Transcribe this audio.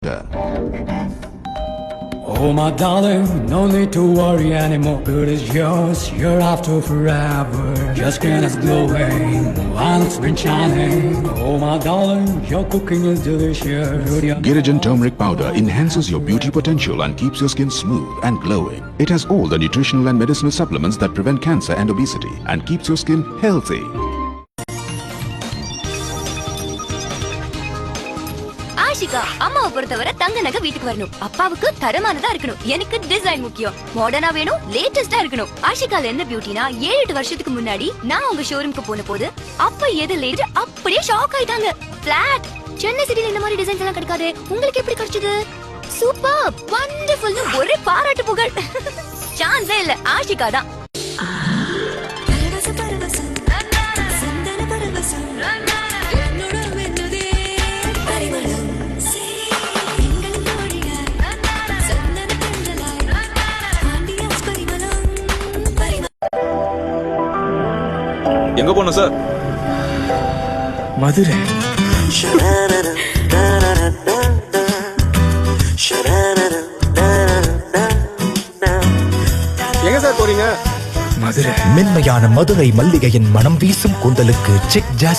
Oh my darling, no need to worry anymore. Good is yours, you're after forever. Your skin is glowing, and it's been shining. Oh my darling, your cooking is delicious. Girijan turmeric powder enhances your beauty potential and keeps your skin smooth and glowing. It has all the nutritional and medicinal supplements that prevent cancer and obesity and keeps your skin healthy. Ashika அம்மாவை பொறுத்தவரை தங்க நகை வீட்டுக்கு வரணும், அப்பாவுக்கு தரமானதா இருக்கணும், எனக்கு design முக்கியம், மாடர்னா வேணும், லேட்டஸ்டா இருக்கணும். ஆஷிகால என்ன பியூட்டினா 7-8 வருஷத்துக்கு முன்னாடி நான் உங்க ஷோரூம்க்கு போன போது அப்ப எது லேட் அப்படியே ஷாக் ஆயிட்டாங்க. பிளாட் சென்னை சிட்டில இந்த மாதிரி டிசைன்ஸ் எல்லாம் கிடைக்காது, உங்களுக்கு எப்படி கிடைச்சது? சூப்பர் வண்டர்ஃபுல்னு ஒரே பாராட்டு புகழ். சான்ஸே இல்ல, ஆஷிகா தான். எங்க போனோம் சார்? மதுரை. எங்க சார் போறீங்க? மதுரை. மென்மையான மதுரை மல்லிகையின் மனம் வீசும் கூந்தலுக்கு செக் ஜாஸ்